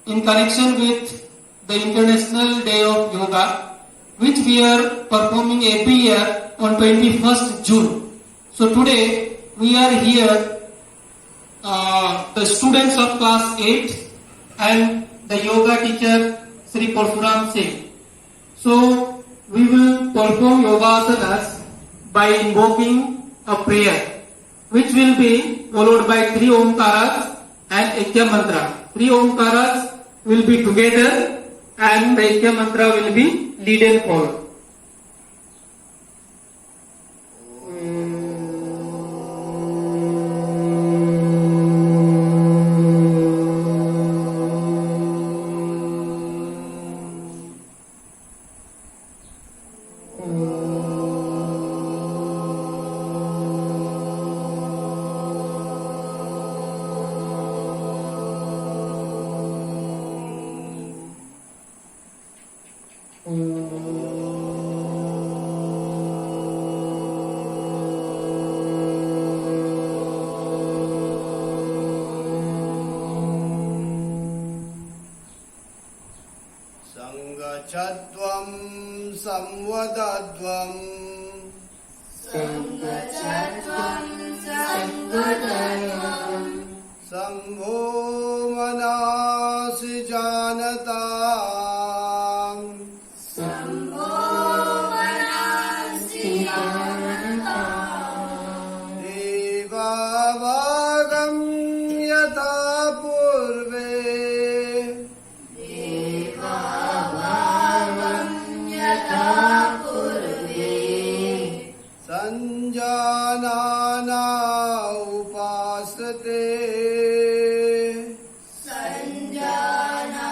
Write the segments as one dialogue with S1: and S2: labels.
S1: in connection with the International Day of Yoga, which we are performing every year on 21st June. So today we are here, the students of class 8 and the yoga teacher Sri Parsuram Singh. So we will perform yoga asanas by invoking a prayer, which will be followed by 3 Omkaras and Ekya Mantra. 3 Omkaras will be together and the Ekya Mantra will be lead and follow.
S2: Sanghachadvam samvadadvam Sambho manasi janatam Deva bhagam yatha purve Sanjanana upasate Sanjanana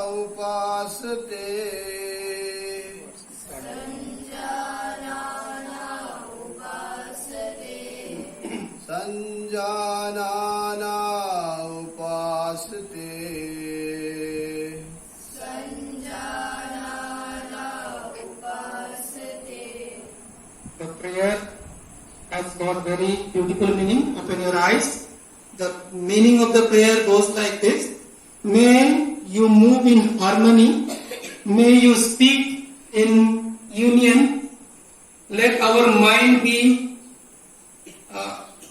S2: upasate Sanjanana upasate
S1: The prayer has got very beautiful meaning. Open your eyes. The meaning of the prayer goes like this. May you move in harmony. May you speak in union. Let our mind be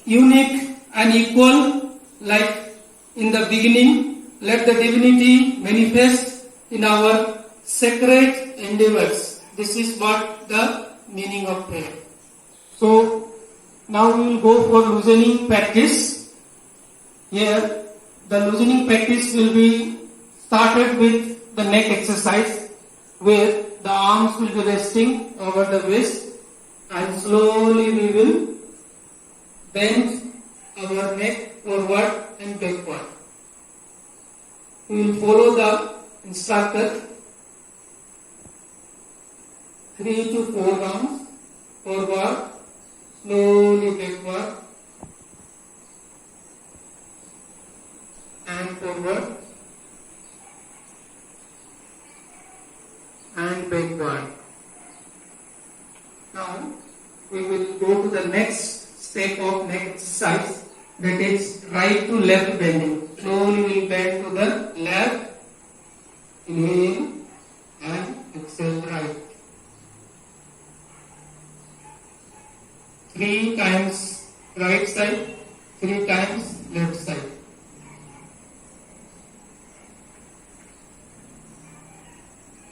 S1: unique and equal like in the beginning. Let the divinity manifest in our sacred endeavors. This is what the meaning of prayer. So now we will go for loosening practice. Here the loosening practice will be started with the neck exercise, where the arms will be resting over the waist and slowly we will bend our neck forward and backward. We will follow the instructor. 3 to 4 rounds forward, slowly backward and forward and backward. Now we will go to the next step of neck exercise, that is right to left bending. Slowly we will bend to the left, inhale and exhale right. 3 times right side, 3 times left side.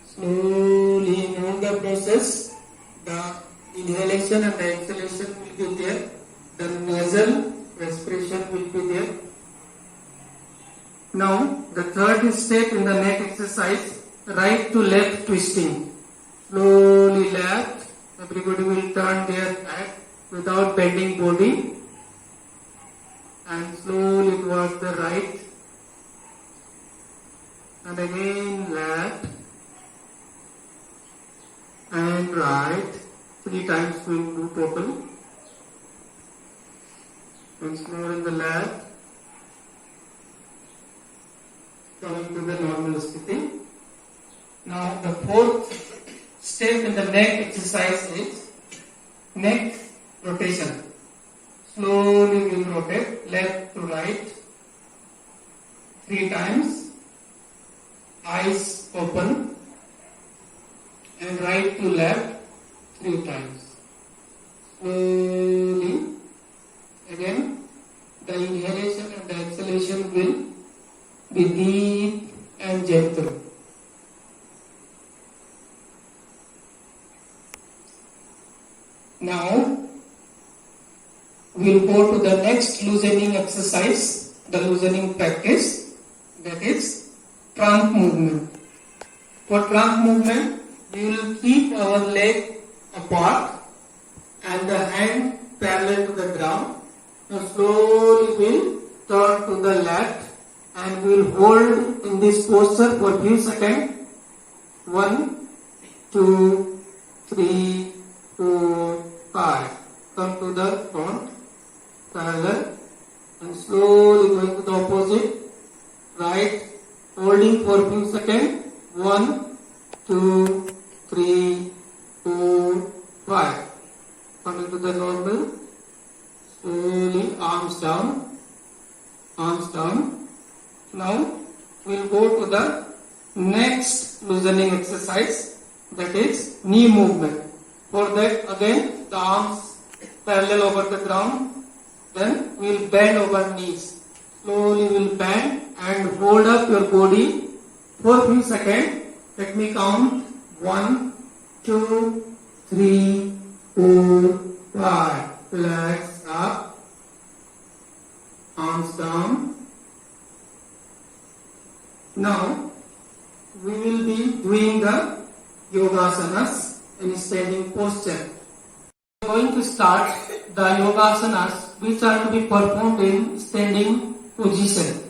S1: Slowly move the process. The inhalation and the exhalation will be there. The nasal respiration will be there. Now the third step in the neck exercise, right to left twisting. Slowly left. Everybody will turn their head without bending body and slowly towards the right and again left and right. 3 times we will do total. Once more in the left, coming to the normal sthiti. Now the fourth step in the neck exercise is neck rotation. slowly we'll rotate left to right 3 times, eyes open, and right to left 3 times. Slowly, again, the inhalation and the exhalation will be deep and gentle. Now, we'll go to the next loosening exercise, the loosening practice, that is trunk movement. For trunk movement, we will keep our leg apart and the hand parallel to the ground. Now slowly we'll turn to the left and we will hold in this posture for few seconds. 1, 2, 3, 4, 5. Come to the front, parallel, and slowly going to the opposite, right, holding for few seconds. 1, 2, 3, 4, 5. Coming to the normal, slowly arms down, arms down. Now we'll go to the next loosening exercise, that is knee movement. For that, again the arms parallel over the ground, then we'll bend over knees. Slowly we'll bend and hold up your body for few seconds. Let me count. 1, 2, 3, 4, 5. Legs up, arms down. Now we will be doing the yogasanas in standing posture. We are going to start the yogasanas which are to be performed in standing position,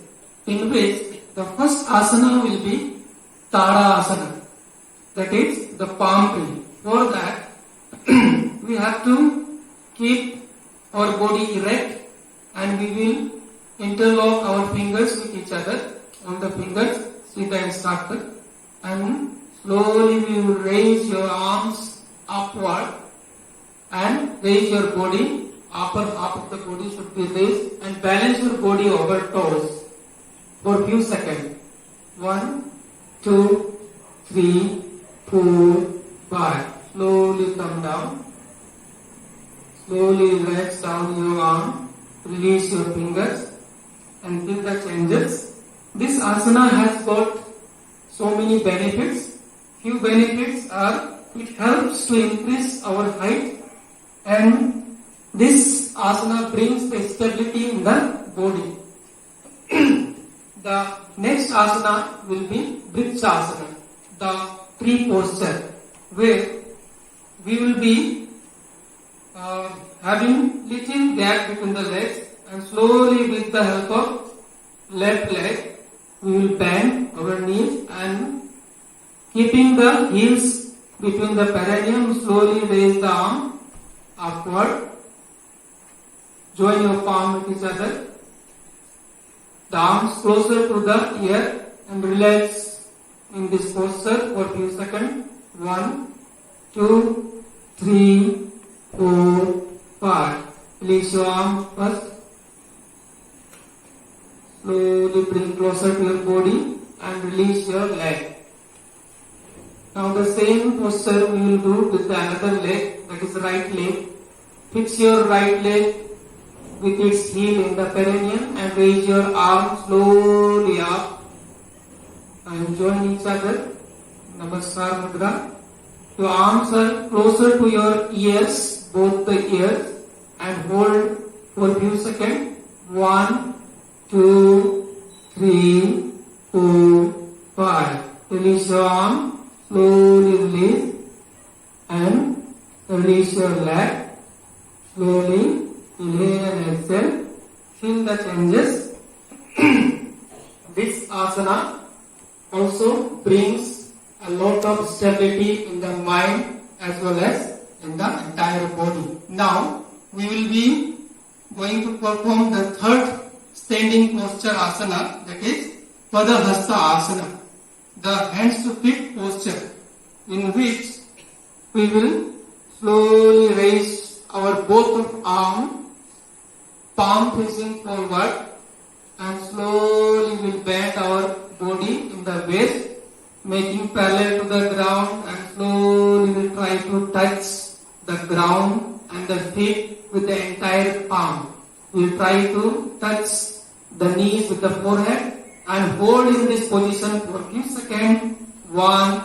S1: in which the first asana will be Tada Asana, that is the palm tree. For that, we have to keep our body erect and we will interlock our fingers with each other on the fingers, Siddha instructor, and slowly we will raise your arms upward and raise your body, upper half of the body should be raised, and balance your body over toes for few seconds. 1, 2, 3, 4, 5. Slowly come down. Slowly relax down your arm. Release your fingers and feel the changes. This asana has got so many benefits. Few benefits are, it helps to increase our height, and this asana brings the stability in the body. The next asana will be Vrikshasana, the tree posture, where we will be having little gap between the legs, and slowly with the help of left leg we will bend our knees and keeping the heels between the perineum, slowly raise the arm upward. Join your palm with each other. The arms closer to the ear and relax in this posture for few seconds. 1, 2, 3, 4, 5. Release your arms first. Slowly bring closer to your body and release your leg. Now the same posture we will do with the another leg, that is right leg. Fix your right leg with its heel in the perineum and raise your arm slowly up and join each other. Namaskar Mudra. Your arms are closer to your ears, both the ears, and hold for a few seconds. 1, 2, 3, 4, 5. Release your arm, slowly release, and release your leg. Slowly inhale and exhale. Feel the changes. This asana also brings a lot of stability in the mind as well as in the entire body. Now we will be going to perform the third standing posture asana, that is Padahasta asana, the hands to feet posture, in which we will slowly raise our both of arms palm facing forward, and slowly we'll bend our body in the waist, making parallel to the ground, and slowly we'll try to touch the ground and the feet with the entire palm. We'll try to touch the knees with the forehead and hold in this position for a few seconds. 1,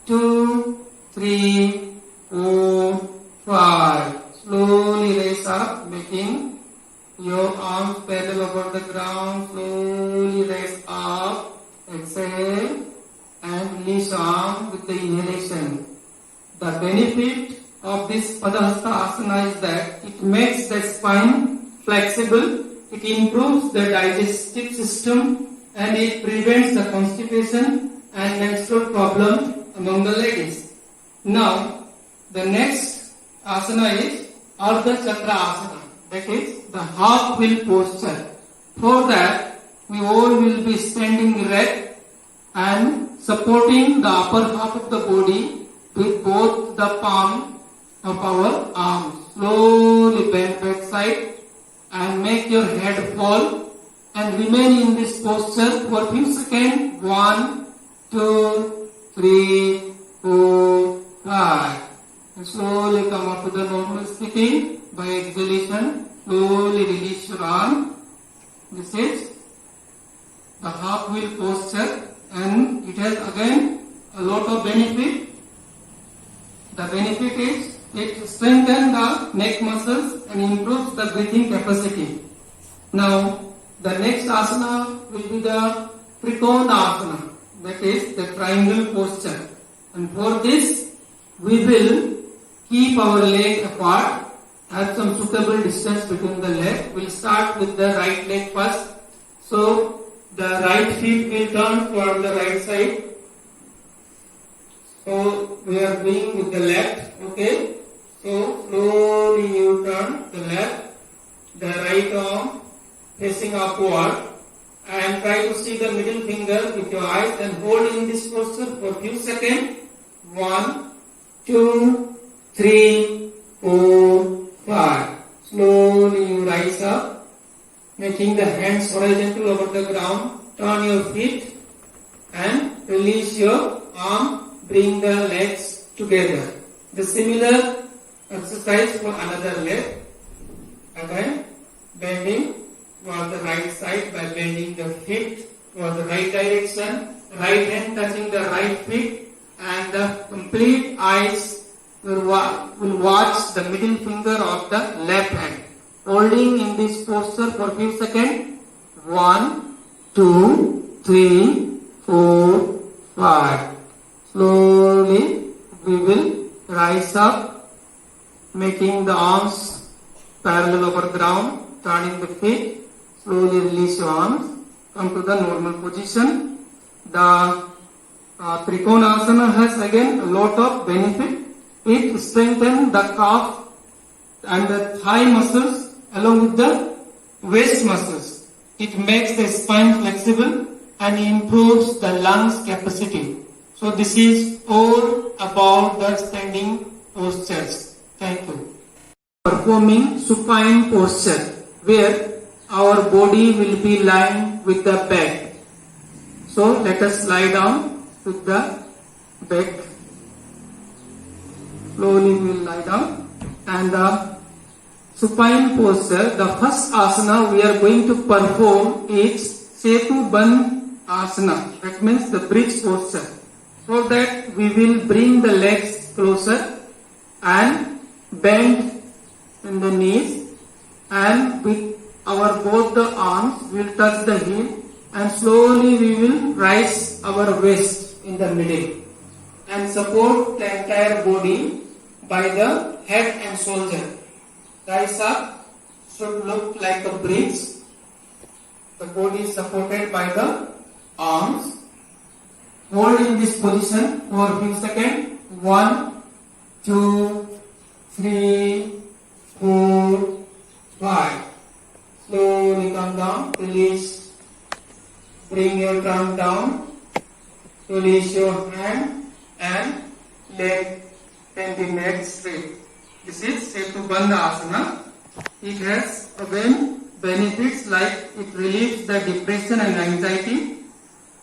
S1: 2, 3, 4, 5. Slowly raise up, making your arms parallel over the ground. Slowly raise up, exhale, and release arm with the inhalation. The benefit of this Padahasta Asana is that it makes the spine flexible, it improves the digestive system, and it prevents the constipation and menstrual problem among the ladies. Now, the next asana is Ardha Chakra Asana, that is the half wheel posture. For that, we all will be standing erect and supporting the upper half of the body with both the palm of our arms. Slowly bend back side and make your head fall and remain in this posture for a few seconds. 1, 2, 3, 4, 5. And slowly come up to the normal sitting by exhalation. Slowly release your arm. This is the half wheel posture, and it has again a lot of benefit. The benefit is it strengthens the neck muscles and improves the breathing capacity. Now, the next asana will be the Trikona Asana, that is the triangle posture. And for this, we will keep our leg apart, have some suitable distance between the leg. We'll start with the right leg first. So, the right feet will turn toward the right side. So, we are doing with the left, okay? So, slowly you turn the left, the right arm facing upward, and try to see the middle finger with your eyes and hold in this posture for a few seconds. 1, 2, 3, 4, 5. Slowly you rise up, making the hands horizontal over the ground. Turn your feet and release your arm. Bring the legs together. The similar exercise for another leg. Again, bending towards the right side by bending the feet towards the right direction. Right hand touching the right feet, and the complete eyes will watch the middle finger of the left hand. Holding in this posture for a few seconds. 1, 2, 3, 4, 5. Slowly we will rise up, making the arms parallel over ground, turning the feet. Slowly release your arms, come to the normal position. The Trikona Asana has again a lot of benefit. It strengthens the calf and the thigh muscles along with the waist muscles. It makes the spine flexible and improves the lungs capacity. So this is all about the standing postures. Thank you. Performing supine posture, where our body will be lying with the back. So let us lie down with the back. Slowly we will lie down, and the supine posture, the first asana we are going to perform is Setu Bandh Asana. That means the bridge posture. For that, we will bring the legs closer and bend in the knees, and with our both the arms we will touch the heel, and slowly we will rise our waist in the middle and support the entire body by the head and shoulder. Rise up should look like a bridge. The body is supported by the arms. Hold in this position for a few seconds. 1, 2, 3, 4, 5. Slowly come down. Release. Bring your trunk down. Release your hand and leg 20 minutes straight. This is Setu Bandh Asana. It has again benefits like it relieves the depression and anxiety,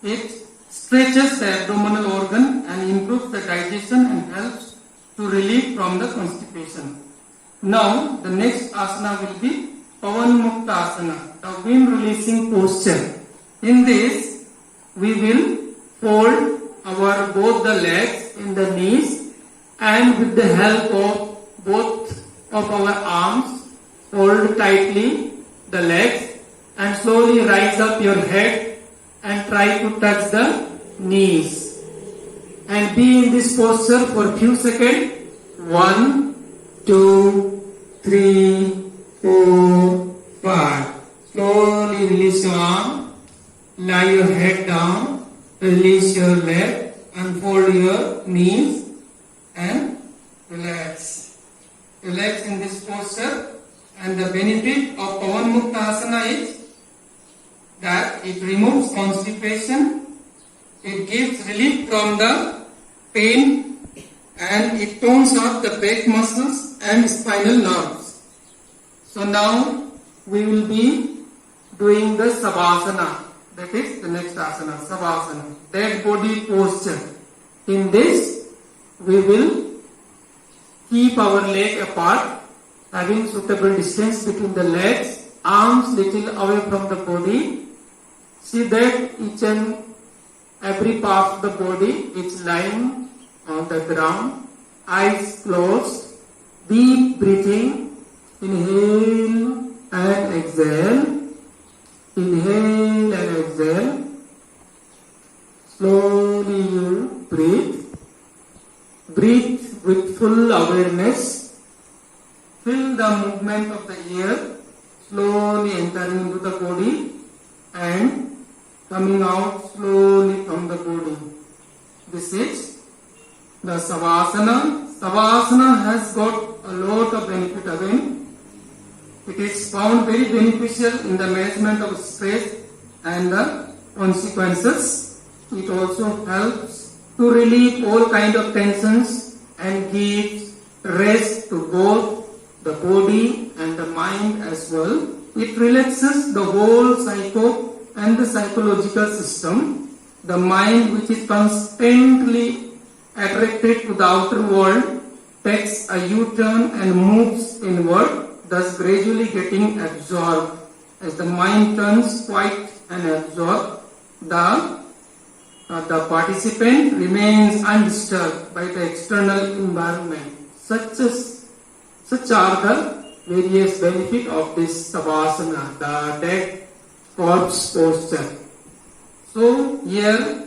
S1: it stretches the abdominal organ and improves the digestion and helps to relieve from the constipation. Now the next asana will be Pavan Mukta Asana, the wind releasing posture. In this we will fold our both the legs in the knees and with the help of both of our arms hold tightly the legs and slowly rise up your head and try to touch the knees and be in this posture for a few seconds. 1, 2, 3, 4, 5. Slowly release your arm, lie your head down, release your leg, unfold your knees and relax. Relax in this posture, and the benefit of Pavan Mukta Asana is that it removes constipation, it gives relief from the pain, and it tones up the back muscles and spinal nerves. So now we will be doing the Savasana. That is the next asana, Savasana, dead body posture. In this, we will keep our leg apart, having suitable distance between the legs, arms little away from the body. See that each and every part of the body is lying on the ground, eyes closed, deep breathing, inhale and exhale. Inhale and exhale. Slowly you breathe. Breathe with full awareness. Feel the movement of the air slowly entering into the body and coming out slowly from the body. This is the Savasana. Savasana has got a lot of benefit again. It is found very beneficial in the management of stress and the consequences. It also helps to relieve all kind of tensions and gives rest to both the body and the mind as well. It relaxes the whole psycho and the psychological system. The mind, which is constantly attracted to the outer world, takes a U-turn and moves inward, thus gradually getting absorbed. As the mind turns quiet and absorbed, the participant remains undisturbed by the external environment. Such are the various benefits of this Savasana, the dead corpse posture. So here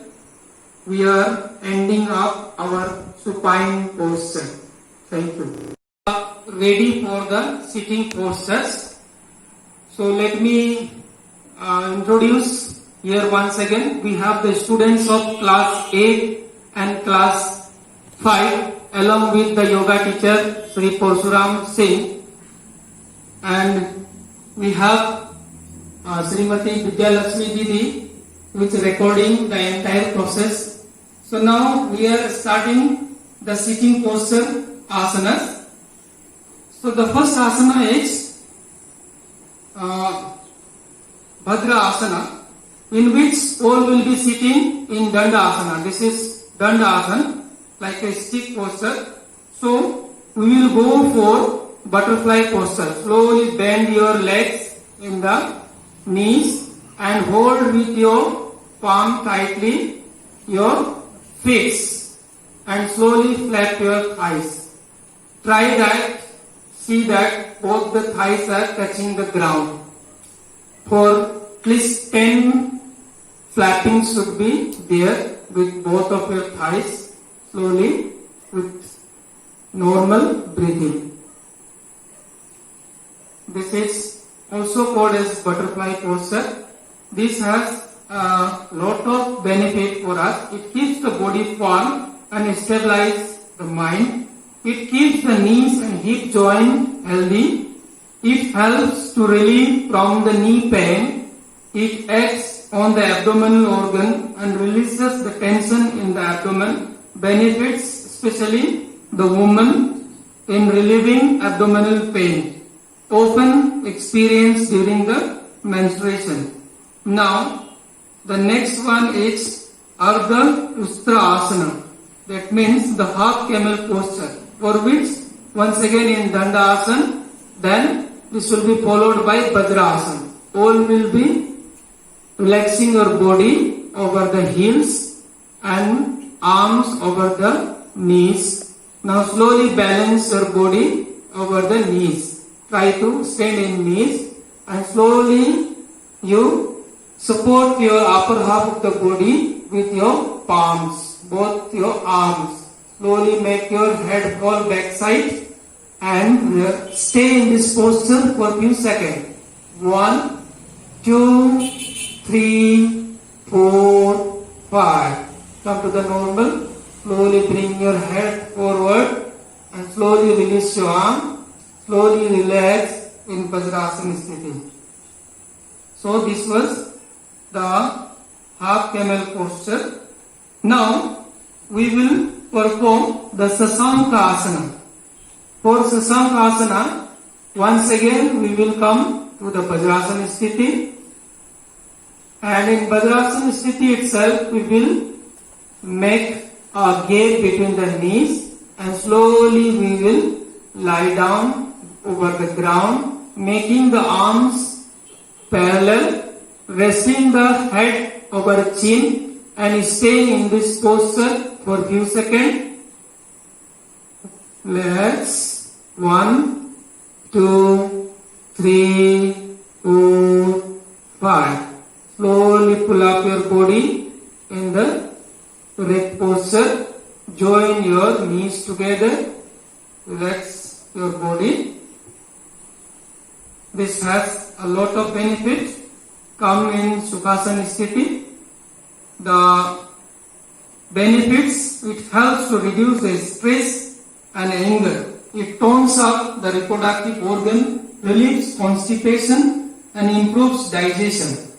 S1: we are ending up our supine posture. Thank you. Ready for the sitting postures. So let me introduce here once again. We have the students of class 8 and class 5 along with the yoga teacher Sri Porsuram Singh, and we have Srimati Vidya Lakshmi Didi, who is recording the entire process. So now we are starting the sitting posture asanas. So the first asana is Bhadra Asana, in which all will be sitting in Danda Asana. This is Danda Asana, like a stick posture. So we will go for butterfly posture. Slowly bend your legs in the knees and hold with your palm tightly your feet and slowly flap your thighs. Try that. See that both the thighs are touching the ground. For at least 10 flappings should be there with both of your thighs, slowly with normal breathing. This is also called as butterfly posture. This has a lot of benefit for us. It keeps the body firm and stabilizes the mind. It keeps the knees and hip joint healthy. It helps to relieve from the knee pain. It acts on the abdominal organ and releases the tension in the abdomen. Benefits especially the woman in relieving abdominal pain. often experienced during the menstruation. Now, the next one is Ardha Ustra Asana. That means the half camel posture, for which once again in Danda Asana, then this will be followed by Bajra Asana. All will be relaxing your body over the heels and arms over the knees. Now slowly balance your body over the knees. Try to stand in knees and slowly you support your upper half of the body with your palms, both your arms. Slowly make your head fall back side and stay in this posture for a few seconds. 1, 2, 3, 4, 5. Come to the normal. Slowly bring your head forward and slowly release your arm. Slowly relax in Vajrasana Sthiti. So this was the half camel posture. Now we will perform the Sasanka Asana. For Sasanka Asana, once again we will come to the Vajrasana Sthiti. And in Vajrasana Sthiti itself, we will make a gap between the knees and slowly we will lie down over the ground, making the arms parallel, resting the head over chin and staying in this posture for a few seconds. Let's 1, 2, 3, 4, 5. Slowly pull up your body in the correct posture. Join your knees together. Relax your body. This has a lot of benefits. Come in Sukhasana Sthiti. The benefits, it helps to reduce the stress and anger. It tones up the reproductive organ, relieves constipation and improves digestion.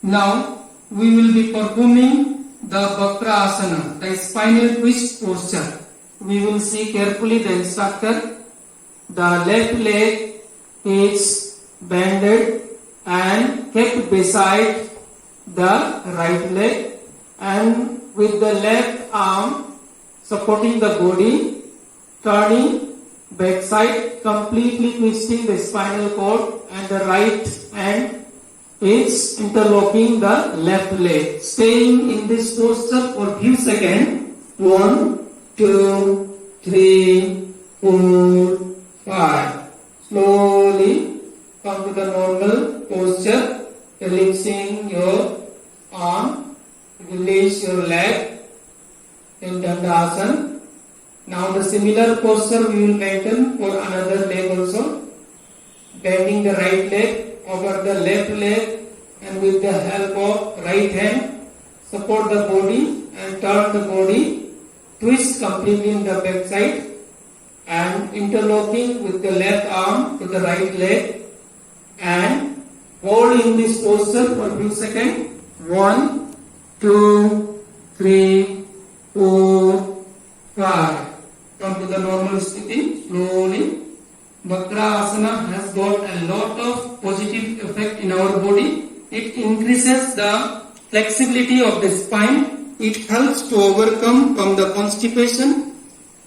S1: Now we will be performing the Bakra Asana, the spinal twist posture. We will see carefully the instructor. The left leg is bended and kept beside the right leg, and with the left arm supporting the body, turning backside, completely twisting the spinal cord, and the right hand is interlocking the left leg. Staying in this posture for a few seconds. 1, 2, 3, 4, 5. Slowly come to the normal posture, releasing your arm, release your leg in Dandasana. Now the similar posture we will maintain for another leg also. Bending the right leg over the left leg and with the help of right hand support the body and turn the body, twist completely in the back side and interlocking with the left arm to the right leg and hold in this posture for a few seconds. 1, 2, 3, 4, 5. Come to the normal sthiti slowly. Bakra Asana has got a lot of positive effect in our body. It increases the flexibility of the spine. It helps to overcome from the constipation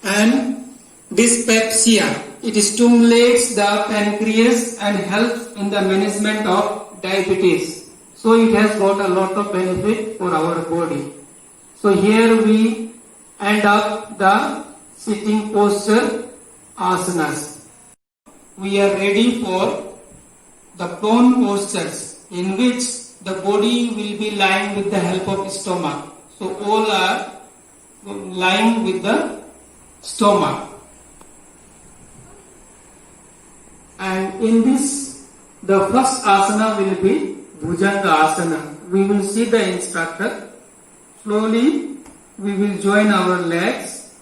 S1: and dyspepsia. It stimulates the pancreas and helps in the management of diabetes. So it has got a lot of benefit for our body. So here we end up the sitting posture asanas. We are ready for the prone postures, in which the body will be lying with the help of stomach. So all are lying with the stomach. And in this, the first asana will be Bhujanga Asana. We will see the instructor. Slowly we will join our legs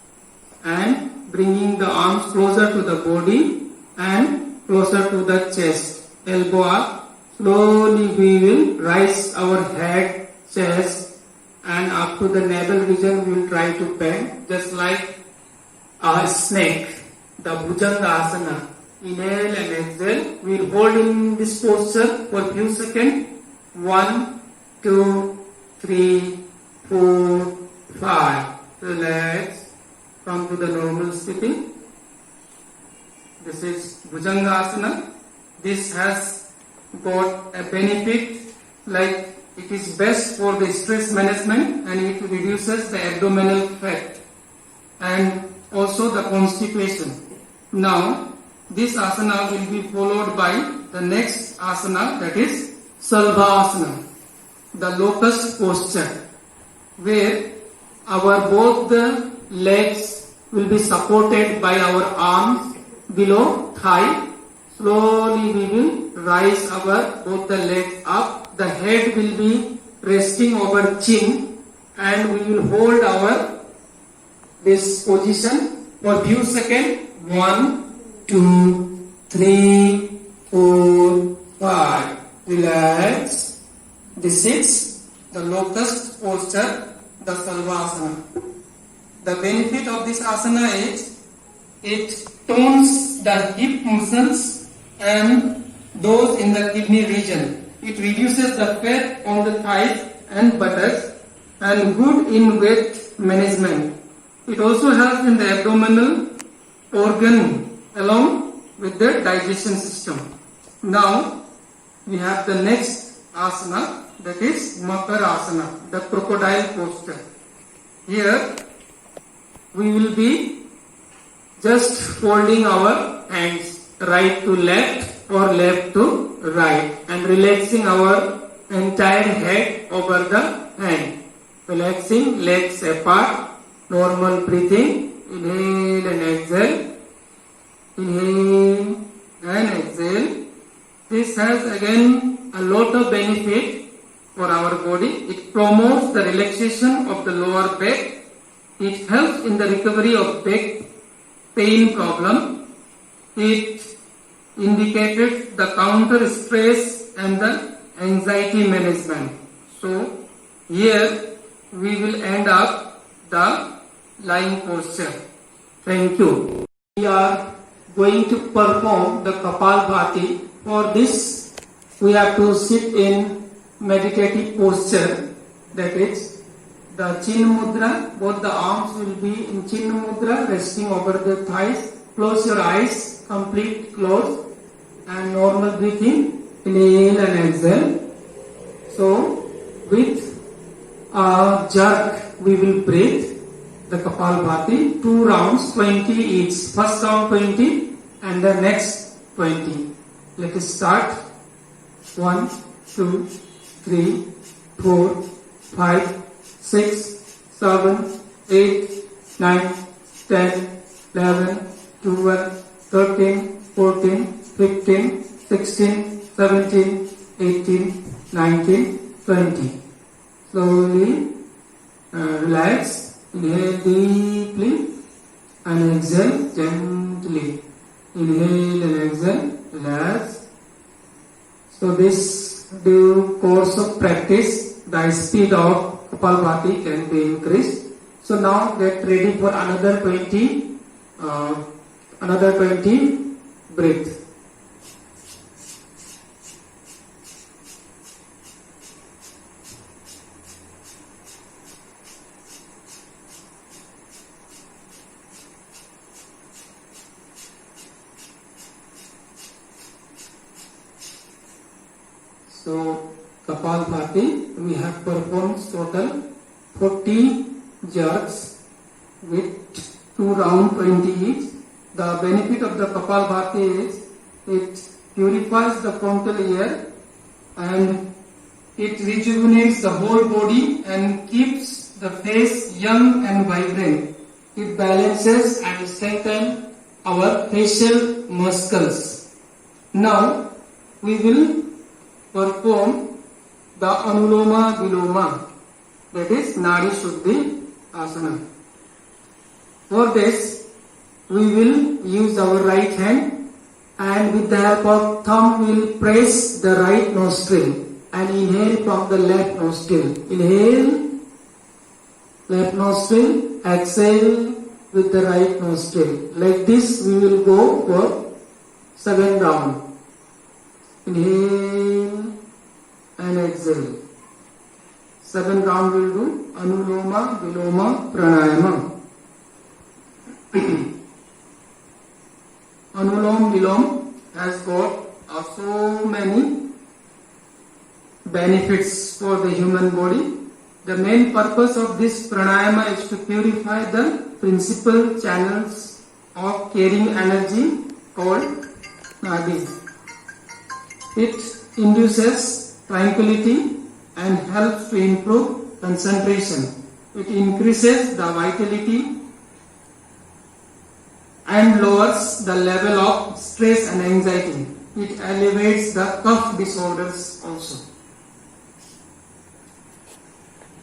S1: and bringing the arms closer to the body and closer to the chest. Elbow up. Slowly we will raise our head, chest and up to the navel region we will try to bend just like a snake. The Bhujanga Asana. Inhale and exhale. We will hold in this posture for a few seconds. 1, 2, 3, 4, 5. Relax. Come to the normal sitting. This is Bhujangasana. This has got a benefit like it is best for the stress management and it reduces the abdominal fat and also the constipation. Now, this asana will be followed by the next asana, that is Salvasana, the locust posture, where our both the legs will be supported by our arms below thigh. Slowly we will rise our both the legs up. The head will be resting over chin and we will hold our this position for few seconds. 1, 2, 3, 4, 5. Relax. This is the locust posture, the Salvasana. The benefit of this asana is it tones the hip muscles and those in the kidney region. It reduces the fat on the thighs and buttocks and good in weight management. It also helps in the abdominal organ along with the digestion system. Now we have the next asana, that is Makarasana, the crocodile posture. Here we will be just folding our hands right to left or left to right and relaxing our entire head over the hand. Relaxing legs apart, normal breathing. Inhale and exhale. Inhale and exhale. This has again a lot of benefit for our body. It promotes the relaxation of the lower back. It helps in the recovery of back pain problem. It indicated the counter stress and the anxiety management. So here we will end up the lying posture. Thank you. We are going to perform the Kapalbhati. For this we have to sit in meditative posture, that is the chin mudra. Both the arms will be in chin mudra, resting over the thighs. Close your eyes, complete close, and normal breathing. Inhale and exhale. So with a jerk we will breathe the Kapalbhati, 2 rounds, 20 each. First round 20 and the next 20. Let us start. 1, 2, 3, 4, 5, 6, 7, 8, 9, 10, 11, 12, 13, 14, 15, 16, 17, 18, 19, 20. Slowly relax. Inhale deeply and exhale gently. Inhale and exhale. Relax. So this due course of practice, the speed of Kapalbhati can be increased. So now get ready for another 20 breath. So Kapalbhati we have performed total 40 jerks with 2 round 20 each. The benefit of the Kapalbhati is it purifies the frontal ear and it rejuvenates the whole body and keeps the face young and vibrant. It balances and strengthens our facial muscles. Now we will perform the Anuloma Viloma, that is Nadi Shuddhi Asana. For this we will use our right hand and with the help of thumb we will press the right nostril and inhale from the left nostril. Inhale, left nostril, exhale with the right nostril. Like this we will go for 7 round. Inhale and exhale. 7 round will do Anuloma Viloma Pranayama. Anulom Vilom has got so many benefits for the human body. The main purpose of this pranayama is to purify the principal channels of carrying energy called nadi. It induces tranquility and helps to improve concentration. It increases the vitality and lowers the level of stress and anxiety. It alleviates the cough disorders also.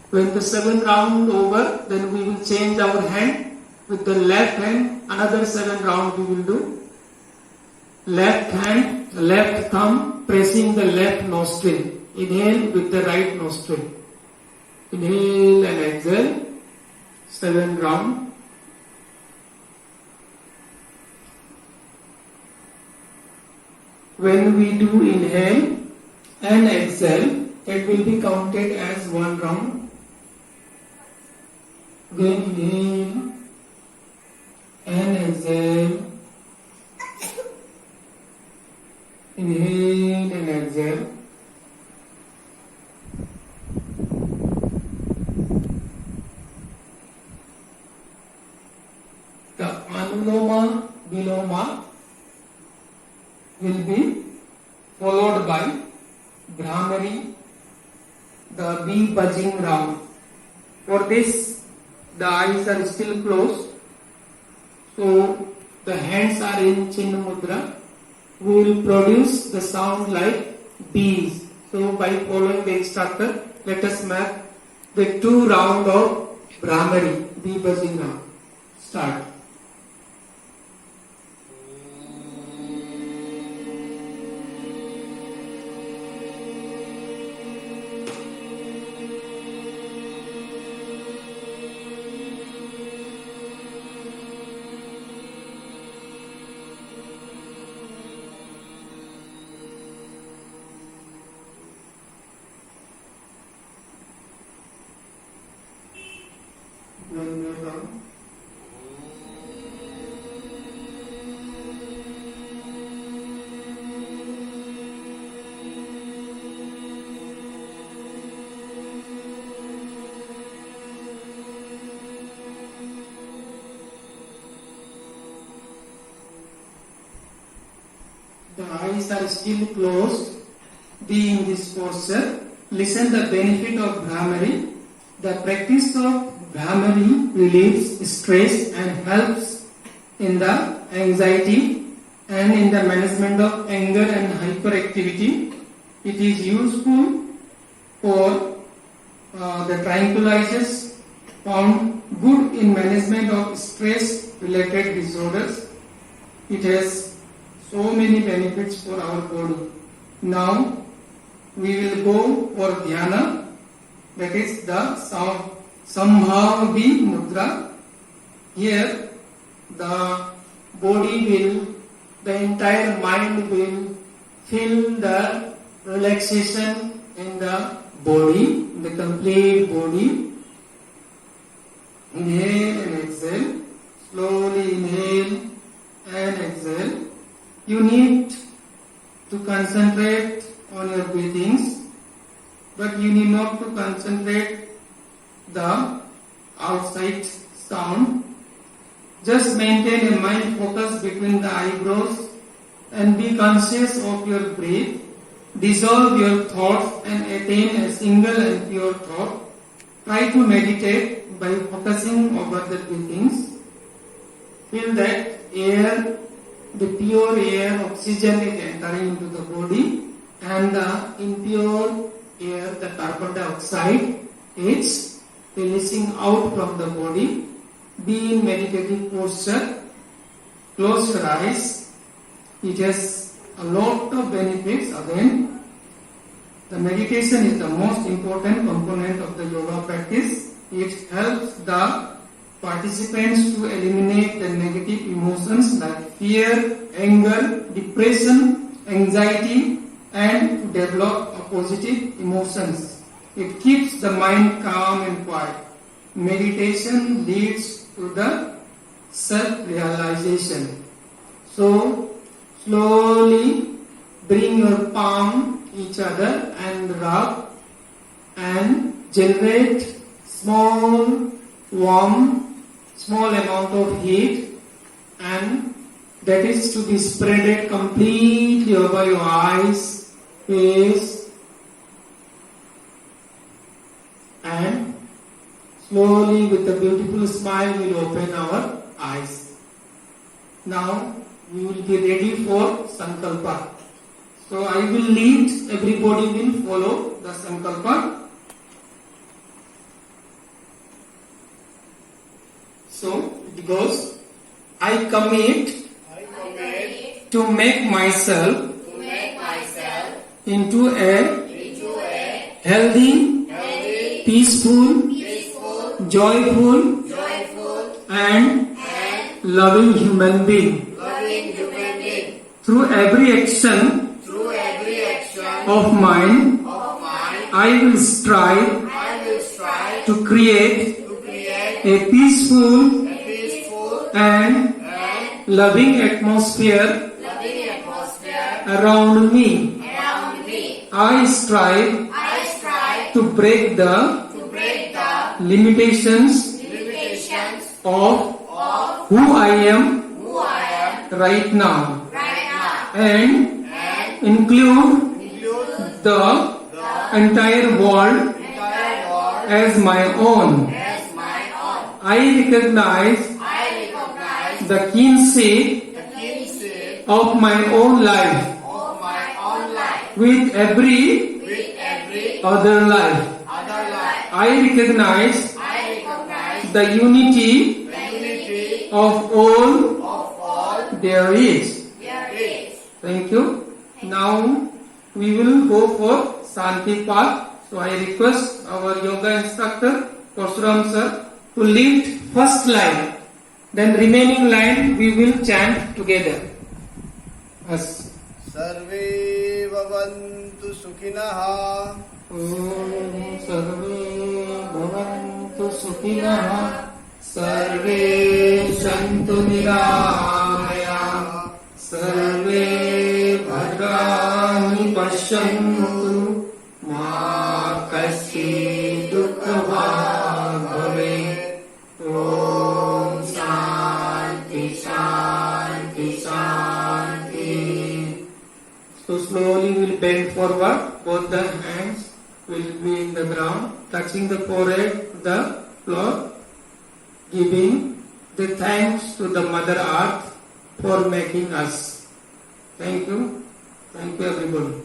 S1: When the 7 round over, then we will change our hand. With the left hand, another 7 round we will do. Left hand, left thumb pressing the left nostril. Inhale with the right nostril. Inhale and exhale. 7 round. When we do inhale and exhale, it will be counted as 1 round. Then inhale and exhale. Inhale and exhale. The Anuloma Viloma will be followed by Bhramari, the bee buzzing round. For this, the eyes are still closed, so the hands are in Chinna Mudra. We will produce the sound like bees. So by following the instructor, let us make the 2 round of Bhramari, bee buzzing round. Start. One more round. The eyes are still closed. Be in this posture. Listen the benefit of Bhramari. The practice of Bhramari relieves stress and helps in the anxiety and in the management of anger and hyperactivity. It is useful for the tranquilizers found good in management of stress related disorders. It has so many benefits for our body. Now we will go for dhyana, that is the sound Sambhavi Mudra. Here the entire mind will feel the relaxation in the body, the complete body. Inhale and exhale. Slowly inhale and exhale. You need to concentrate on your breathings, but you need not to concentrate the outside sound. Just maintain a mind focus between the eyebrows and be conscious of your breath. Dissolve your thoughts and attain a single and pure thought. Try to meditate by focusing over the breathings. Feel that air, the pure air, oxygen is entering into the body, and the impure air, the carbon dioxide, is releasing out from the body. Be in meditative posture. Close your eyes. It has a lot of benefits. Again, the meditation is the most important component of the yoga practice. It helps the participants to eliminate the negative emotions like fear, anger, depression, anxiety, and to develop a positive emotions. It keeps the mind calm and quiet. Meditation leads to the self-realization. So, slowly bring your palm each other and rub and generate small amount of heat, and that is to be spreaded completely over your eyes, face, and slowly with a beautiful smile we will open our eyes. Now we will be ready for Sankalpa. So I will lead, everybody will follow the Sankalpa. So it goes, I commit to make myself into a healthy, peaceful, joyful, and loving human being. Through every action of mine, I will strive to create a peaceful and loving atmosphere around me. I strive to break the limitations of who I am right now and include the entire world as my own. I recognize the kinship of my own life with every other life. I recognize the unity of all there is. Thank you. Now we will go for Shanti Path. So I request our yoga instructor, Parsuram sir, to lead first line. Then remaining line we will chant together. As
S2: Sarve Bhavantu Sukhinah.
S1: Om Sarve Bhavantu Sukhinah. Sarve Santu Niramaya. Sarve Bhadrani Pashyantu. Ma Kaschid Dukkha Bhave. Om Shanti Shanti Shanti. So slowly we will bend forward. Both the hands will be in the ground, touching the forehead to the floor, giving the thanks to the Mother Earth for making us. Thank you. Thank you everybody.